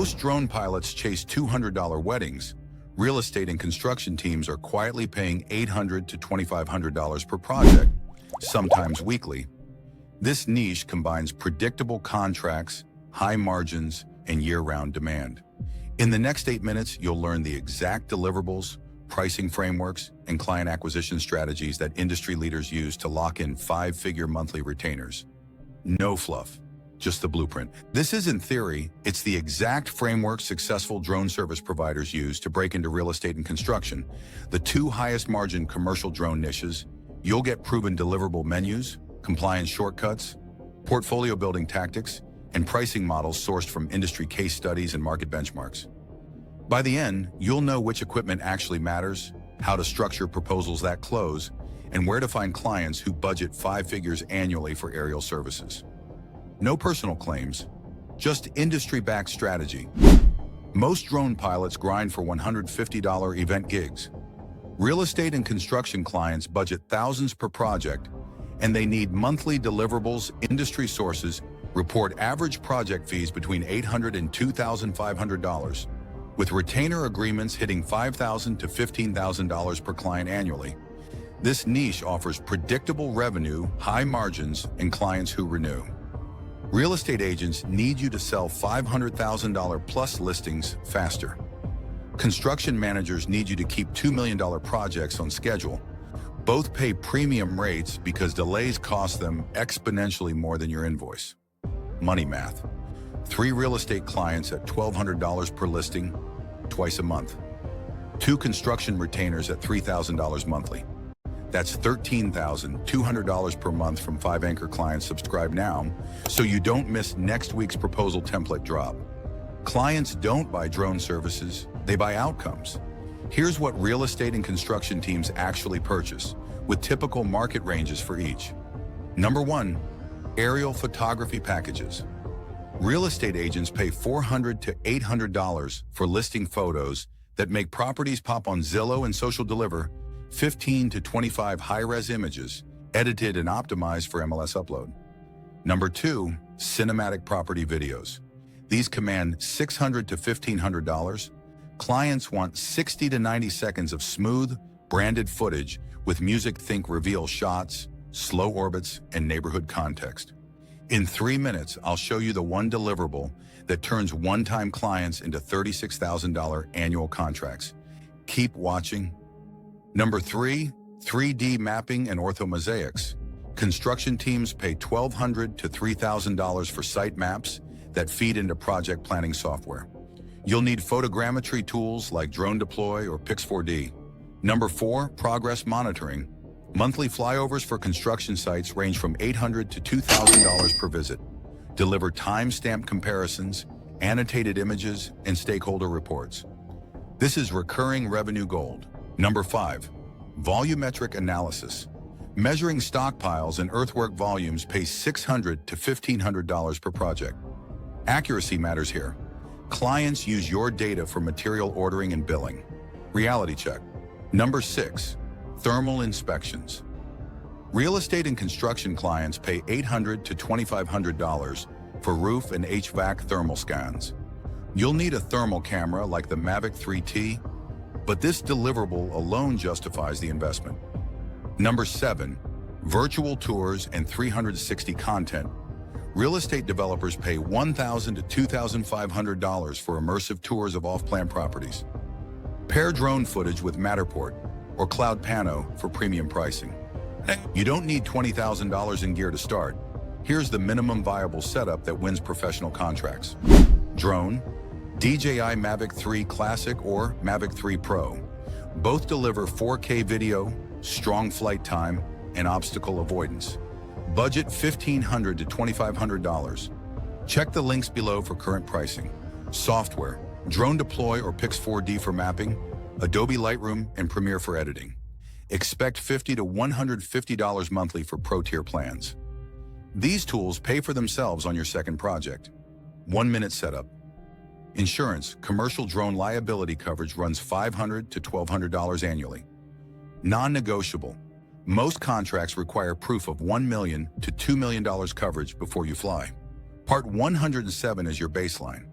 most drone pilots chase $200 weddings, real estate and construction teams are quietly paying $800 to $2,500 per project, sometimes weekly. This niche combines predictable contracts, high margins, and year-round demand. In the next 8 minutes, you'll learn the exact deliverables, pricing frameworks, and client acquisition strategies that industry leaders use to lock in 5-figure monthly retainers. No fluff, just the blueprint. This isn't theory, it's the exact framework successful drone service providers use to break into real estate and construction. The 2 highest margin commercial drone niches. You'll get proven deliverable menus, compliance shortcuts, portfolio building tactics, and pricing models sourced from industry case studies and market benchmarks. By the end, you'll know which equipment actually matters, how to structure proposals that close, and where to find clients who budget 5 figures annually for aerial services. No personal claims, just industry-backed strategy. Most drone pilots grind for $150 event gigs. Real estate and construction clients budget thousands per project, and they need monthly deliverables. Industry sources report average project fees between $800 and $2,500, with retainer agreements hitting $5,000 to $15,000 per client annually. This niche offers predictable revenue, high margins, and clients who renew. Real estate agents need you to sell $500,000 plus listings faster. Construction managers need you to keep $2 million projects on schedule. Both pay premium rates because delays cost them exponentially more than your invoice. Money math. 3 real estate clients at $1,200 per listing, twice a month. 2 construction retainers at $3,000 monthly. That's $13,200 per month from 5 anchor clients. Subscribe now so you don't miss next week's proposal template drop. Clients don't buy drone services, they buy outcomes. Here's what real estate and construction teams actually purchase, with typical market ranges for each. Number 1, aerial photography packages. Real estate agents pay $400 to $800 for listing photos that make properties pop on Zillow and Social Deliver. 15 to 25 high-res images, edited and optimized for MLS upload. Number 2, cinematic property videos. These command $600 to $1,500. Clients want 60 to 90 seconds of smooth, branded footage with music. Think reveal shots, slow orbits, and neighborhood context. In 3 minutes, I'll show you the one deliverable that turns one-time clients into $36,000 annual contracts. Keep watching. Number 3, 3D mapping and orthomosaics. Construction teams pay $1,200 to $3,000 for site maps that feed into project planning software. You'll need photogrammetry tools like Drone Deploy or Pix4D. Number 4, progress monitoring. Monthly flyovers for construction sites range from $800 to $2,000 per visit. Deliver time-stamped comparisons, annotated images, and stakeholder reports. This is recurring revenue gold. Number 5, volumetric analysis. Measuring stockpiles and earthwork volumes pays $600 to $1,500 per project. Accuracy matters here. Clients use your data for material ordering and billing. Reality check. Number 6, thermal inspections. Real estate and construction clients pay $800 to $2,500 for roof and HVAC thermal scans. You'll need a thermal camera like the Mavic 3T, but this deliverable alone justifies the investment. Number 7, virtual tours and 360 content. Real estate developers pay $1,000 to $2,500 for immersive tours of off-plan properties. Pair drone footage with Matterport or Cloud Pano for premium pricing. You don't need $20,000 in gear to start. Here's the minimum viable setup that wins professional contracts. Drone, DJI Mavic 3 Classic or Mavic 3 Pro. Both deliver 4K video, strong flight time, and obstacle avoidance. Budget $1,500 to $2,500. Check the links below for current pricing. Software, Drone Deploy or Pix4D for mapping, Adobe Lightroom and Premiere for editing. Expect $50 to $150 monthly for pro-tier plans. These tools pay for themselves on your second project. 1-minute setup. Insurance, commercial drone liability coverage runs $500 to $1,200 annually. Non-negotiable. Most contracts require proof of $1 million to $2 million coverage before you fly. Part 107 is your baseline.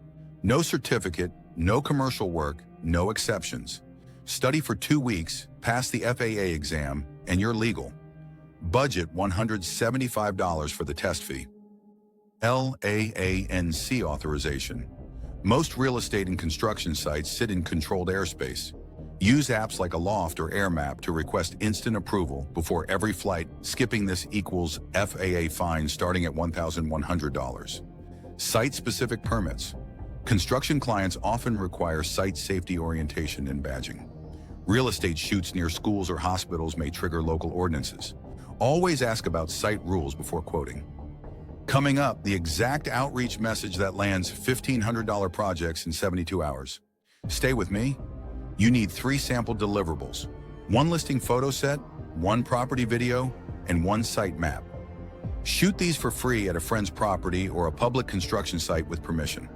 No certificate, no commercial work, no exceptions. Study for 2 weeks, pass the FAA exam, and you're legal. Budget $175 for the test fee. LAANC authorization. Most real estate and construction sites sit in controlled airspace. Use apps like Aloft or AirMap to request instant approval before every flight. Skipping this equals FAA fine starting at $1,100. Site-specific permits. Construction clients often require site safety orientation and badging. Real estate shoots near schools or hospitals may trigger local ordinances. Always ask about site rules before quoting. Coming up, the exact outreach message that lands $1,500 projects in 72 hours. Stay with me. You need 3 sample deliverables: 1 listing photo set, 1 property video, and 1 site map. Shoot these for free at a friend's property or a public construction site with permission.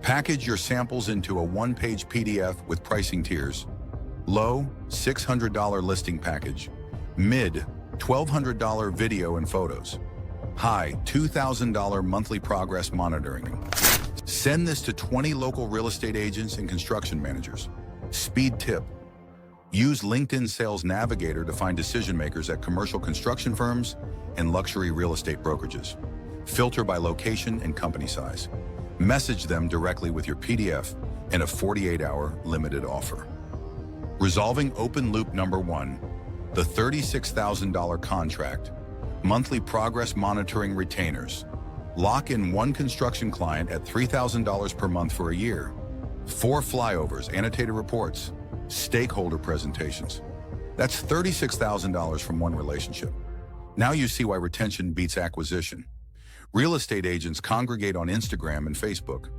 Package your samples into a 1-page PDF with pricing tiers. Low, $600 listing package. Mid, $1,200 video and photos. High, $2,000 monthly progress monitoring. Send this to 20 local real estate agents and construction managers. Speed tip. Use LinkedIn Sales Navigator to find decision makers at commercial construction firms and luxury real estate brokerages. Filter by location and company size. Message them directly with your PDF and a 48-hour limited offer. Resolving open loop number 1, the $36,000 contract. Monthly progress monitoring retainers. Lock in 1 construction client at $3,000 per month for a year. 4 flyovers, annotated reports, stakeholder presentations. That's $36,000 from 1 relationship. Now you see why retention beats acquisition. Real estate agents congregate on Instagram and Facebook.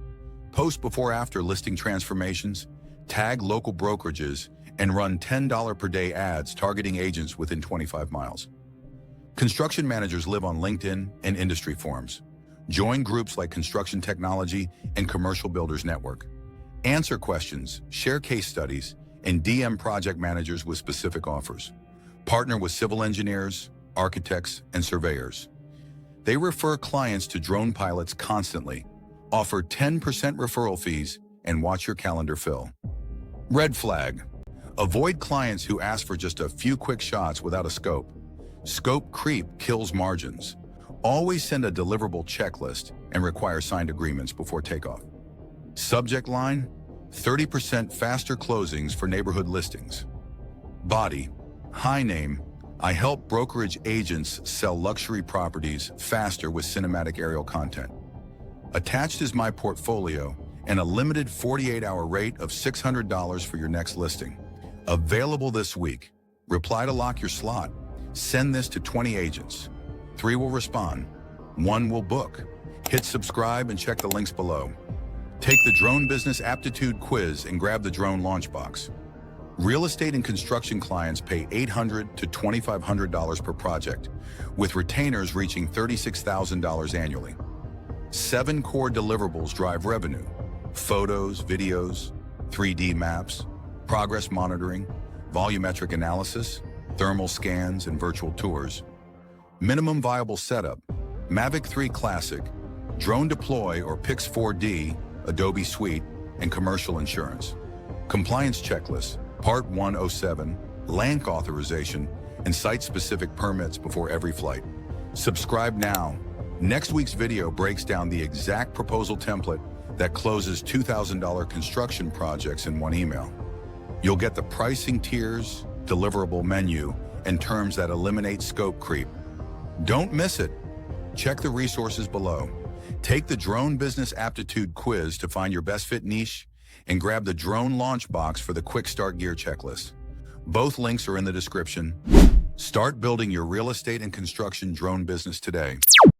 Post before-after listing transformations, tag local brokerages, and run $10 per day ads targeting agents within 25 miles. Construction managers live on LinkedIn and industry forums. Join groups like Construction Technology and Commercial Builders Network. Answer questions, share case studies, and DM project managers with specific offers. Partner with civil engineers, architects, and surveyors. They refer clients to drone pilots constantly, offer 10% referral fees, and watch your calendar fill. Red flag. Avoid clients who ask for just a few quick shots without a scope. Scope creep kills margins. Always send a deliverable checklist and require signed agreements before takeoff. Subject line, 30% faster closings for neighborhood listings. Body, high name, I help brokerage agents sell luxury properties faster with cinematic aerial content. Attached is my portfolio and a limited 48-hour rate of $600 for your next listing. Available this week. Reply to lock your slot. Send this to 20 agents. 3 will respond. 1 will book. Hit subscribe and check the links below. Take the Drone Business Aptitude Quiz and grab the drone launch box. Real estate and construction clients pay $800 to $2,500 per project, with retainers reaching $36,000 annually. 7 core deliverables drive revenue: photos, videos, 3D maps, progress monitoring, volumetric analysis, thermal scans, and virtual tours. Minimum viable setup: Mavic 3 Classic, Drone Deploy or Pix 4D, Adobe Suite, and commercial insurance. Compliance checklist: Part 107, LANC authorization, and site-specific permits before every flight. Subscribe now. Next week's video breaks down the exact proposal template that closes $2,000 construction projects in 1 email. You'll get the pricing tiers, deliverable menu, and terms that eliminate scope creep. Don't miss it. Check the resources below. Take the Drone Business Aptitude Quiz to find your best fit niche, and grab the drone launch box for the quick start gear checklist. Both links are in the description. Start building your real estate and construction drone business today.